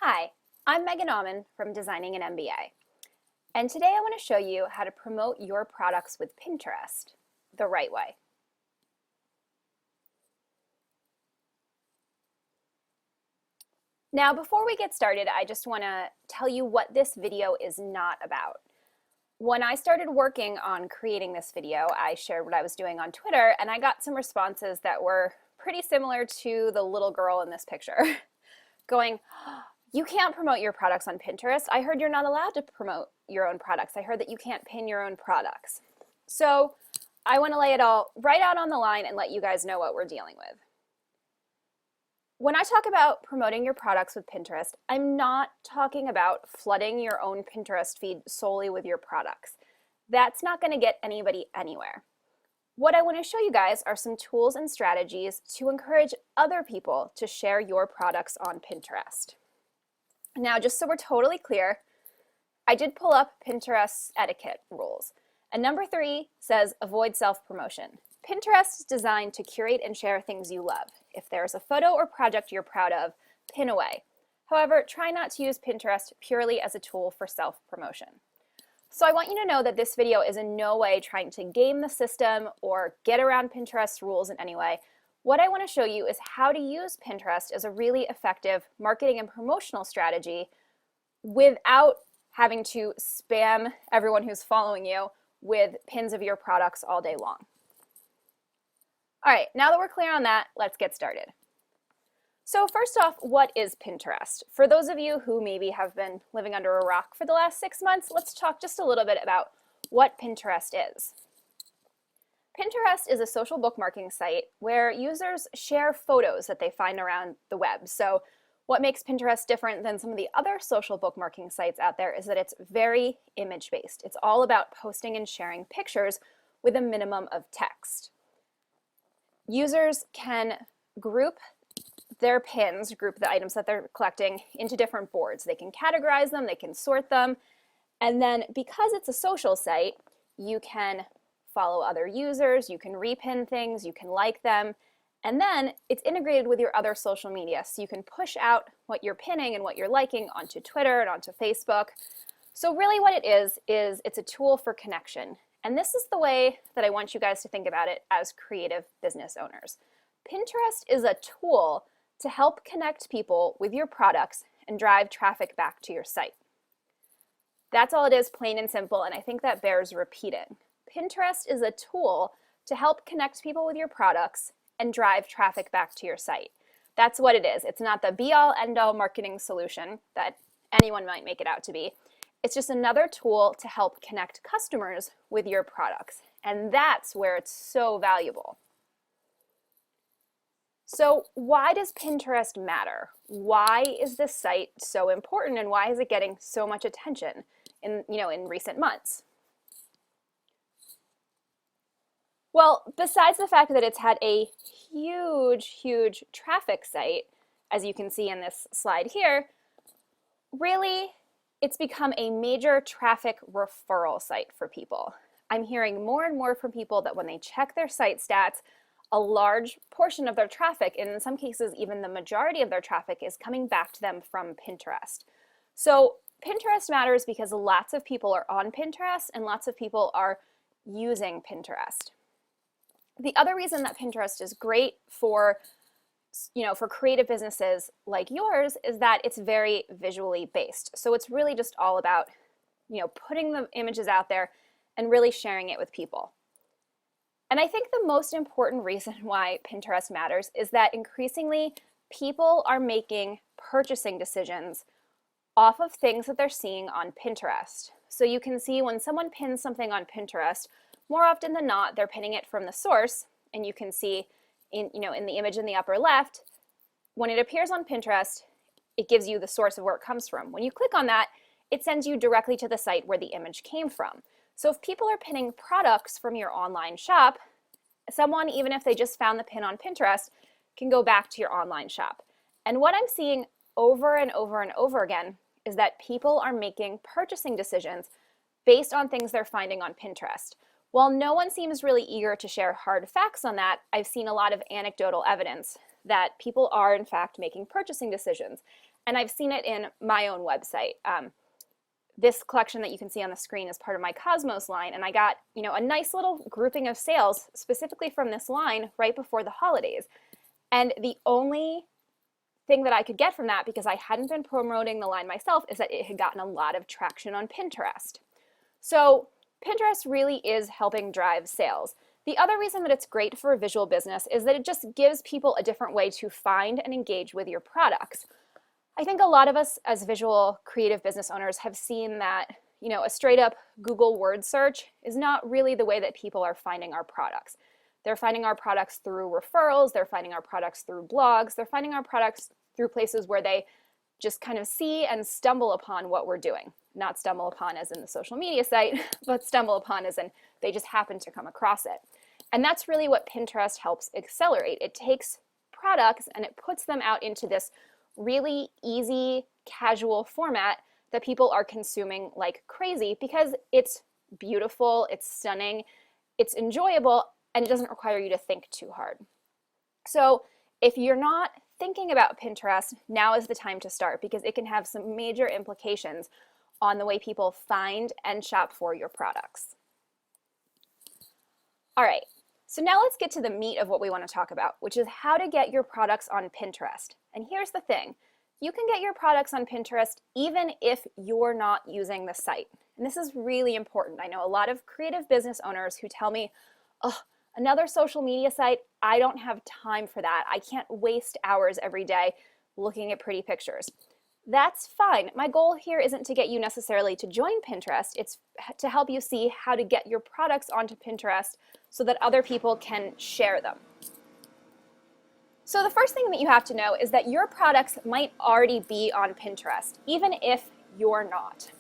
Hi, I'm Megan Aumann from Designing an MBA, and today I want to show you how to promote your products with Pinterest the right way. Now, before we get started, I just want to tell you what this video is not about. When I started working on creating this video, I shared what I was doing on Twitter, and I got some responses that were pretty similar to the little girl in this picture, going, "You can't promote your products on Pinterest. I heard you're not allowed to promote your own products. I heard that you can't pin your own products." So I want to lay it all right out on the line and let you guys know what we're dealing with. When I talk about promoting your products with Pinterest, I'm not talking about flooding your own Pinterest feed solely with your products. That's not going to get anybody anywhere. What I want to show you guys are some tools and strategies to encourage other people to share your products on Pinterest. Now, just so we're totally clear, I did pull up Pinterest's etiquette rules. And number 3 says avoid self-promotion. Pinterest is designed to curate and share things you love. If there's a photo or project you're proud of, pin away. However, try not to use Pinterest purely as a tool for self-promotion. So I want you to know that this video is in no way trying to game the system or get around Pinterest rules in any way. What I want to show you is how to use Pinterest as a really effective marketing and promotional strategy without having to spam everyone who's following you with pins of your products all day long. All right, now that we're clear on that, let's get started. So first off, what is Pinterest? For those of you who maybe have been living under a rock for the last 6 months, let's talk just a little bit about what Pinterest is. Pinterest is a social bookmarking site where users share photos that they find around the web. So what makes Pinterest different than some of the other social bookmarking sites out there is that it's very image-based. It's all about posting and sharing pictures with a minimum of text. Users can group their pins, group the items that they're collecting into different boards. They can categorize them, they can sort them, and then because it's a social site, you can follow other users, you can repin things, you can like them, and then it's integrated with your other social media. So you can push out what you're pinning and what you're liking onto Twitter and onto Facebook. So really what it is it's a tool for connection. And this is the way that I want you guys to think about it as creative business owners. Pinterest is a tool to help connect people with your products and drive traffic back to your site. That's all it is, plain and simple, and I think that bears repeating. Pinterest is a tool to help connect people with your products and drive traffic back to your site. That's what it is. It's not the be-all, end-all marketing solution that anyone might make it out to be. It's just another tool to help connect customers with your products, and that's where it's so valuable. So why does Pinterest matter? Why is this site so important, and why is it getting so much attention in recent months? Well, besides the fact that it's had a huge traffic site, as you can see in this slide here, really it's become a major traffic referral site for people. I'm hearing more and more from people that when they check their site stats, a large portion of their traffic, and in some cases even the majority of their traffic, is coming back to them from Pinterest. So Pinterest matters because lots of people are on Pinterest and lots of people are using Pinterest. The other reason that Pinterest is great for creative businesses like yours is that it's very visually based. So it's really just all about, putting the images out there and really sharing it with people. And I think the most important reason why Pinterest matters is that increasingly people are making purchasing decisions off of things that they're seeing on Pinterest. So you can see when someone pins something on Pinterest, more often than not, they're pinning it from the source, and you can see in the image in the upper left, when it appears on Pinterest, it gives you the source of where it comes from. When you click on that, it sends you directly to the site where the image came from. So if people are pinning products from your online shop, someone, even if they just found the pin on Pinterest, can go back to your online shop. And what I'm seeing over and over and over again is that people are making purchasing decisions based on things they're finding on Pinterest. While no one seems really eager to share hard facts on that, I've seen a lot of anecdotal evidence that people are in fact making purchasing decisions. And I've seen it in my own website. This collection that you can see on the screen is part of my Cosmos line, and I got, a nice little grouping of sales specifically from this line right before the holidays. And the only thing that I could get from that, because I hadn't been promoting the line myself, is that it had gotten a lot of traction on Pinterest. So Pinterest really is helping drive sales. The other reason that it's great for a visual business is that it just gives people a different way to find and engage with your products. I think a lot of us as visual creative business owners have seen that, a straight up Google word search is not really the way that people are finding our products. They're finding our products through referrals, they're finding our products through blogs, they're finding our products through places where they just kind of see and stumble upon what we're doing. Not stumble upon as in the social media site, but stumble upon as in they just happen to come across it. And that's really what Pinterest helps accelerate. It takes products and it puts them out into this really easy, casual format that people are consuming like crazy because it's beautiful, it's stunning, it's enjoyable, and it doesn't require you to think too hard. So if you're not thinking about Pinterest, now is the time to start because it can have some major implications on the way people find and shop for your products. All right, so now let's get to the meat of what we want to talk about, which is how to get your products on Pinterest. And here's the thing, you can get your products on Pinterest even if you're not using the site. And this is really important. I know a lot of creative business owners who tell me, oh, another social media site, I don't have time for that. I can't waste hours every day looking at pretty pictures. That's fine. My goal here isn't to get you necessarily to join Pinterest. It's to help you see how to get your products onto Pinterest so that other people can share them. So the first thing that you have to know is that your products might already be on Pinterest, even if you're not.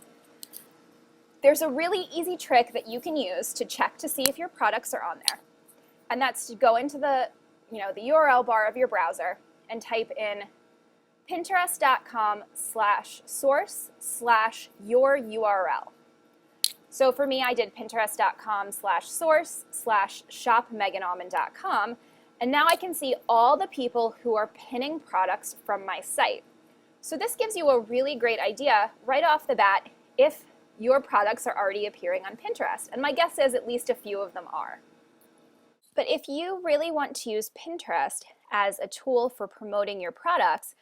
There's a really easy trick that you can use to check to see if your products are on there. And that's to go into the URL bar of your browser and type in pinterest.com/source/your-URL. So for me, I did pinterest.com/source/shopmeganalman.com, and now I can see all the people who are pinning products from my site. So this gives you a really great idea right off the bat if your products are already appearing on Pinterest, and my guess is at least a few of them are. But if you really want to use Pinterest as a tool for promoting your products,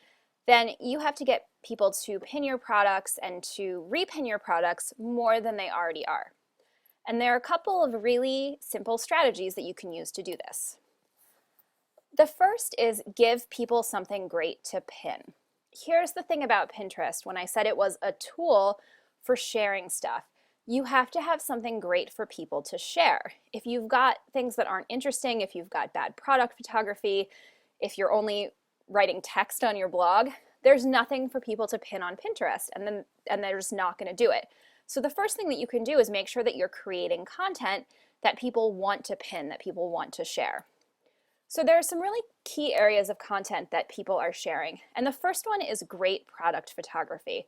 then you have to get people to pin your products and to repin your products more than they already are. And there are a couple of really simple strategies that you can use to do this. The first is give people something great to pin. Here's the thing about Pinterest. When I said it was a tool for sharing stuff, you have to have something great for people to share. If you've got things that aren't interesting, if you've got bad product photography, if you're only writing text on your blog, there's nothing for people to pin on Pinterest, and they're just not going to do it. So the first thing that you can do is make sure that you're creating content that people want to pin, that people want to share. So there are some really key areas of content that people are sharing, and the first one is great product photography.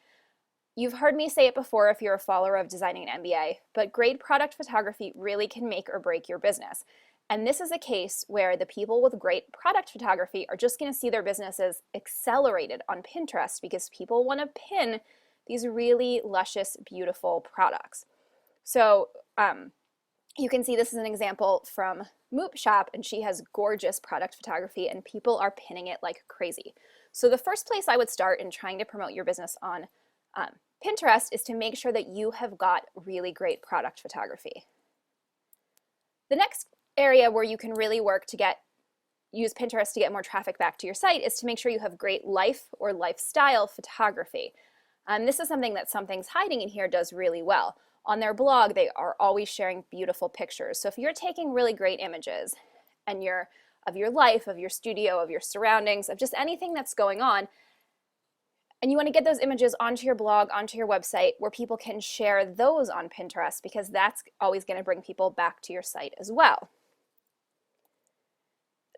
You've heard me say it before if you're a follower of Designing an MBA, but great product photography really can make or break your business. And this is a case where the people with great product photography are just going to see their businesses accelerated on Pinterest because people want to pin these really luscious, beautiful products. So you can see this is an example from Moop Shop, and she has gorgeous product photography and people are pinning it like crazy. So the first place I would start in trying to promote your business on Pinterest is to make sure that you have got really great product photography. The next area where you can really work to use Pinterest to get more traffic back to your site is to make sure you have great life or lifestyle photography. This is something that Something's Hiding in Here does really well. On their blog, they are always sharing beautiful pictures. So if you're taking really great images and of your life, of your studio, of your surroundings, of just anything that's going on, and you want to get those images onto your blog, onto your website, where people can share those on Pinterest, because that's always going to bring people back to your site as well.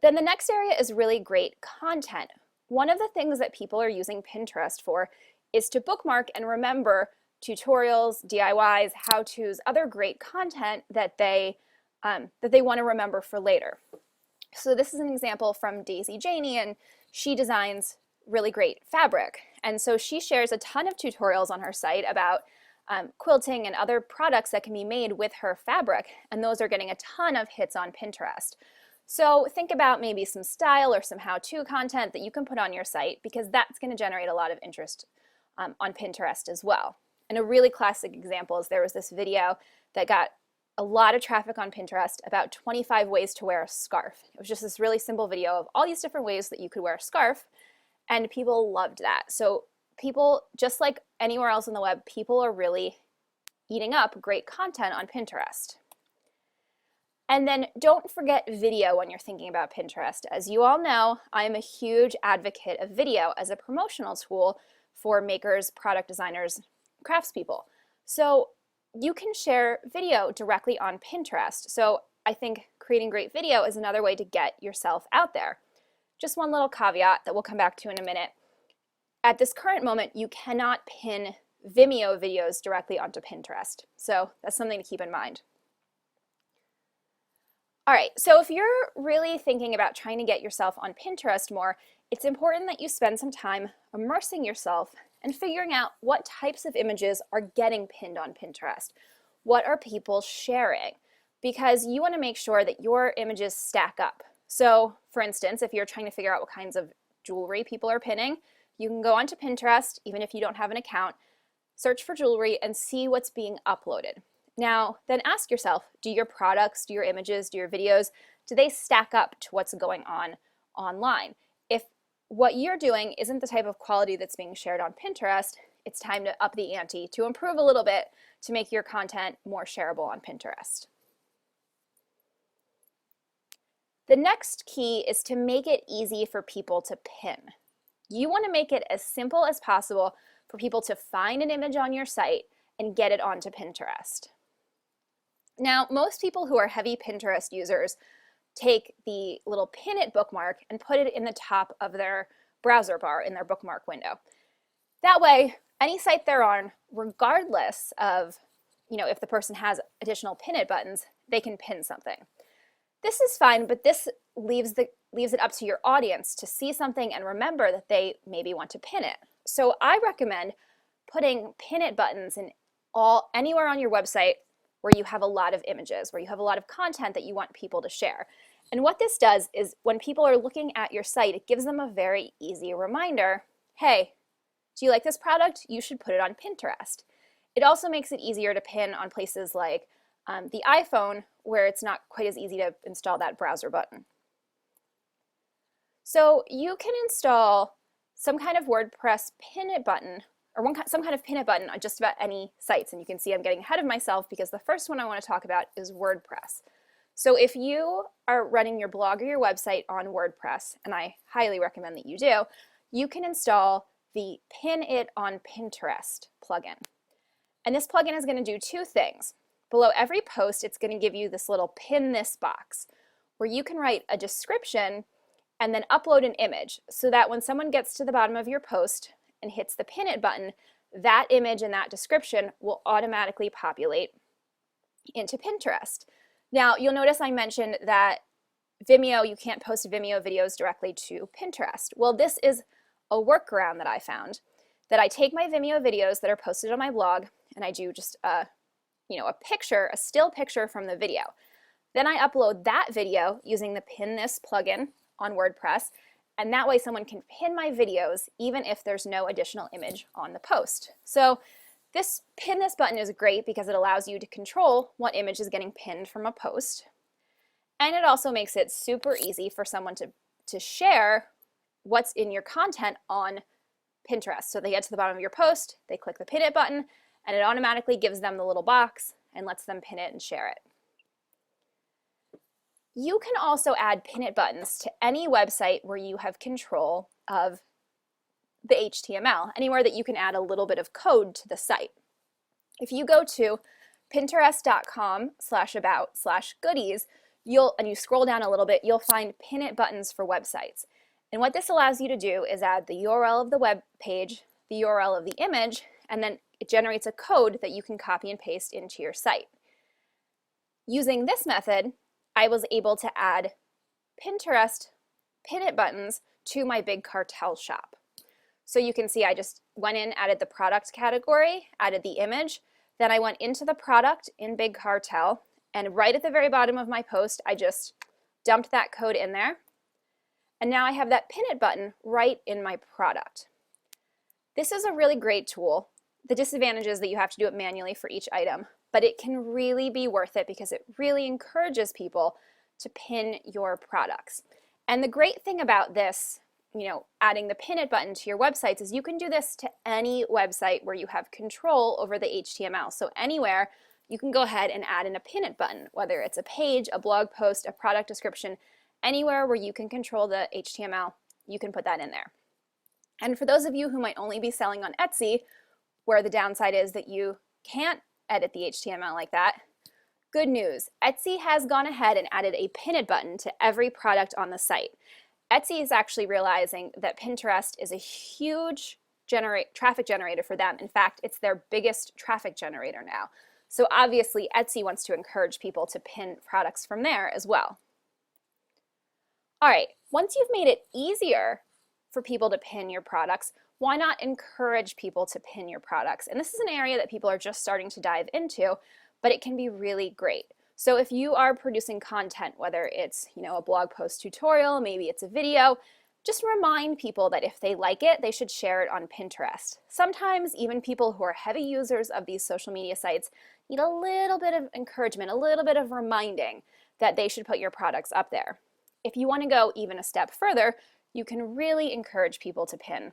Then the next area is really great content. One of the things that people are using Pinterest for is to bookmark and remember tutorials, DIYs, how-tos, other great content that they want to remember for later. So this is an example from Daisy Janey, and she designs really great fabric. And so she shares a ton of tutorials on her site about quilting and other products that can be made with her fabric, and those are getting a ton of hits on Pinterest. So think about maybe some style or some how-to content that you can put on your site, because that's going to generate a lot of interest on Pinterest as well. And a really classic example is there was this video that got a lot of traffic on Pinterest about 25 ways to wear a scarf. It was just this really simple video of all these different ways that you could wear a scarf, and people loved that. So people, just like anywhere else on the web, people are really eating up great content on Pinterest. And then don't forget video when you're thinking about Pinterest. As you all know, I am a huge advocate of video as a promotional tool for makers, product designers, craftspeople. So you can share video directly on Pinterest. So I think creating great video is another way to get yourself out there. Just one little caveat that we'll come back to in a minute. At this current moment, you cannot pin Vimeo videos directly onto Pinterest. So that's something to keep in mind. All right, so if you're really thinking about trying to get yourself on Pinterest more, it's important that you spend some time immersing yourself and figuring out what types of images are getting pinned on Pinterest. What are people sharing? Because you want to make sure that your images stack up. So for instance, if you're trying to figure out what kinds of jewelry people are pinning, you can go onto Pinterest, even if you don't have an account, search for jewelry and see what's being uploaded. Now, then ask yourself, do your products, do your images, do your videos, do they stack up to what's going on online? If what you're doing isn't the type of quality that's being shared on Pinterest, it's time to up the ante, to improve a little bit, to make your content more shareable on Pinterest. The next key is to make it easy for people to pin. You want to make it as simple as possible for people to find an image on your site and get it onto Pinterest. Now, most people who are heavy Pinterest users take the little pin it bookmark and put it in the top of their browser bar in their bookmark window. That way, any site they're on, regardless of, if the person has additional pin it buttons, they can pin something. This is fine, but this leaves it up to your audience to see something and remember that they maybe want to pin it. So I recommend putting pin it buttons in anywhere on your website where you have a lot of images, where you have a lot of content that you want people to share. And what this does is when people are looking at your site, it gives them a very easy reminder, hey, do you like this product? You should put it on Pinterest. It also makes it easier to pin on places like the iPhone, where it's not quite as easy to install that browser button. So you can install some kind of WordPress pin it button, or some kind of pin it button on just about any sites. And you can see I'm getting ahead of myself because the first one I want to talk about is WordPress. So if you are running your blog or your website on WordPress, and I highly recommend that you do, you can install the Pin It on Pinterest plugin. And this plugin is going to do two things. Below every post, it's going to give you this little pin this box where you can write a description and then upload an image so that when someone gets to the bottom of your post and hits the pin it button, that image and that description will automatically populate into Pinterest. Now, you'll notice I mentioned that Vimeo, you can't post Vimeo videos directly to Pinterest. Well, this is a workaround that I found, that I take my Vimeo videos that are posted on my blog and I do just a still picture from the video. Then I upload that video using the Pin This plugin on WordPress, and that way someone can pin my videos even if there's no additional image on the post. So this Pin This button is great because it allows you to control what image is getting pinned from a post, and it also makes it super easy for someone to share what's in your content on Pinterest. So they get to the bottom of your post, they click the Pin It button, and it automatically gives them the little box and lets them pin it and share it. You can also add pin it buttons to any website where you have control of the HTML, anywhere that you can add a little bit of code to the site. If you go to pinterest.com/about/goodies, and you scroll down a little bit, you'll find pin it buttons for websites. And what this allows you to do is add the URL of the web page, the URL of the image, and then it generates a code that you can copy and paste into your site. Using this method, I was able to add Pinterest pin it buttons to my Big Cartel shop. So you can see I just went in, added the product category, added the image, then I went into the product in Big Cartel, and right at the very bottom of my post, I just dumped that code in there. And now I have that pin it button right in my product. This is a really great tool. The disadvantage is that you have to do it manually for each item, but it can really be worth it because it really encourages people to pin your products. And the great thing about this, adding the pin it button to your websites is you can do this to any website where you have control over the HTML. So anywhere you can go ahead and add in a pin it button, whether it's a page, a blog post, a product description, anywhere where you can control the HTML, you can put that in there. And for those of you who might only be selling on Etsy, where the downside is that you can't edit the HTML like that, good news, Etsy has gone ahead and added a pin it button to every product on the site. Etsy is actually realizing that Pinterest is a huge traffic generator for them. In fact, it's their biggest traffic generator now. So obviously Etsy wants to encourage people to pin products from there as well. All right, once you've made it easier for people to pin your products, why not encourage people to pin your products? And this is an area that people are just starting to dive into, but it can be really great. So if you are producing content, whether it's a blog post tutorial, maybe it's a video, just remind people that if they like it, they should share it on Pinterest. Sometimes even people who are heavy users of these social media sites need a little bit of encouragement, a little bit of reminding that they should put your products up there. If you want to go even a step further, you can really encourage people to pin.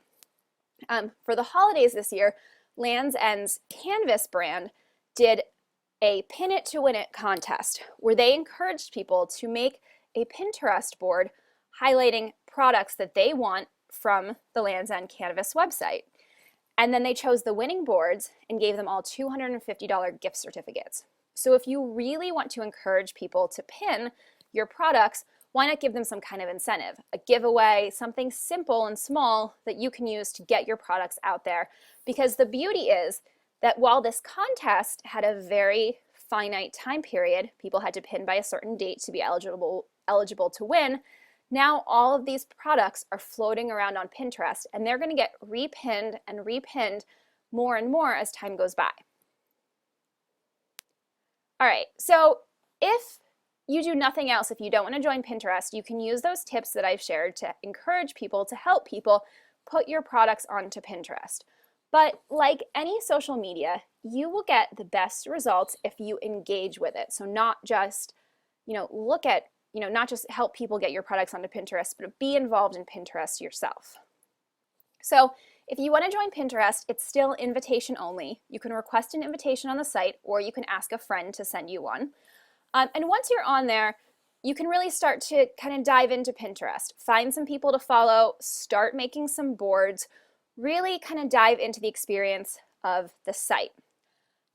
For the holidays this year, Lands' End's Canvas brand did a Pin It to Win It contest where they encouraged people to make a Pinterest board highlighting products that they want from the Lands' End Canvas website. And then they chose the winning boards and gave them all $250 gift certificates. So if you really want to encourage people to pin your products, why not give them some kind of incentive, a giveaway, something simple and small that you can use to get your products out there? Because the beauty is that while this contest had a very finite time period, people had to pin by a certain date to be eligible to win, now all of these products are floating around on Pinterest and they're going to get repinned and repinned more and more as time goes by. All right, so if you do nothing else, if you don't want to join Pinterest, you can use those tips that I've shared to encourage people, to help people put your products onto Pinterest. But like any social media, you will get the best results if you engage with it. So not just, not just help people get your products onto Pinterest, but be involved in Pinterest yourself. So if you want to join Pinterest, it's still invitation only. You can request an invitation on the site, or you can ask a friend to send you one. And once you're on there, you can really start to kind of dive into Pinterest, find some people to follow, start making some boards, really kind of dive into the experience of the site.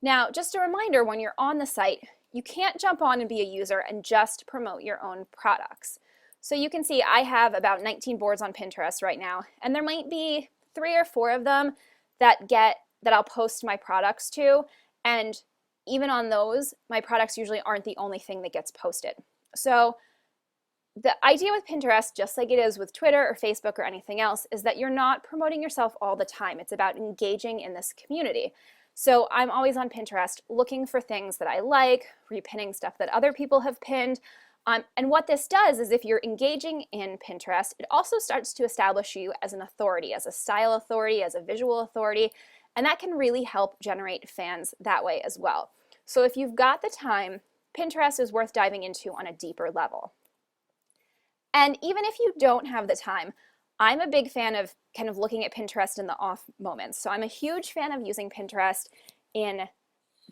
Now, just a reminder, when you're on the site, you can't jump on and be a user and just promote your own products. So you can see I have about 19 boards on Pinterest right now, and there might be 3 or 4 of them that I'll post my products to, and even on those, my products usually aren't the only thing that gets posted. So the idea with Pinterest, just like it is with Twitter or Facebook or anything else, is that you're not promoting yourself all the time. It's about engaging in this community. So I'm always on Pinterest looking for things that I like, repinning stuff that other people have pinned. And what this does is if you're engaging in Pinterest, it also starts to establish you as an authority, as a style authority, as a visual authority, and that can really help generate fans that way as well. So if you've got the time, Pinterest is worth diving into on a deeper level. And even if you don't have the time, I'm a big fan of kind of looking at Pinterest in the off moments. So I'm a huge fan of using Pinterest in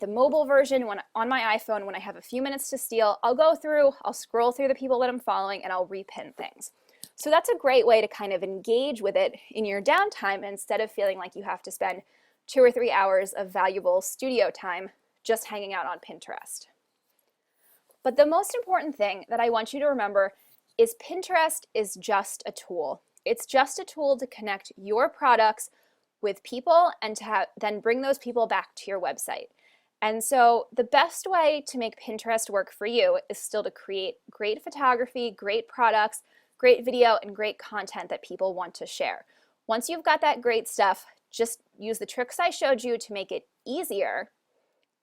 the mobile version on my iPhone. When I have a few minutes to steal, I'll go through, I'll scroll through the people that I'm following, and I'll repin things. So that's a great way to kind of engage with it in your downtime instead of feeling like you have to spend 2 or 3 hours of valuable studio time just hanging out on Pinterest. But the most important thing that I want you to remember is Pinterest is just a tool. It's just a tool to connect your products with people and to then bring those people back to your website. And so the best way to make Pinterest work for you is still to create great photography, great products, great video, and great content that people want to share. Once you've got that great stuff, just use the tricks I showed you to make it easier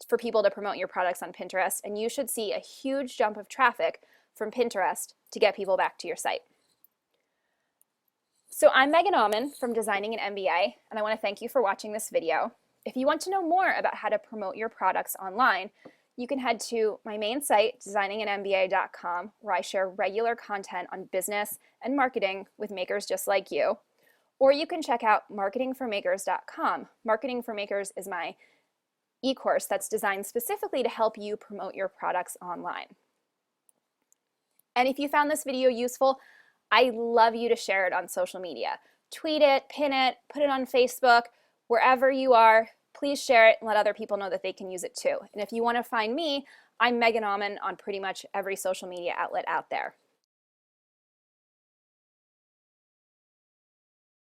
for people to promote your products on Pinterest, and you should see a huge jump of traffic from Pinterest to get people back to your site. So I'm Megan Aumann from Designing an MBA, and I want to thank you for watching this video. If you want to know more about how to promote your products online, you can head to my main site, designinganmba.com, where I share regular content on business and marketing with makers just like you. Or you can check out marketingformakers.com. Marketing for Makers is my e-course that's designed specifically to help you promote your products online. And if you found this video useful, I'd love you to share it on social media. Tweet it, pin it, put it on Facebook, wherever you are, please share it and let other people know that they can use it too. And if you want to find me, I'm Megan Aumann on pretty much every social media outlet out there.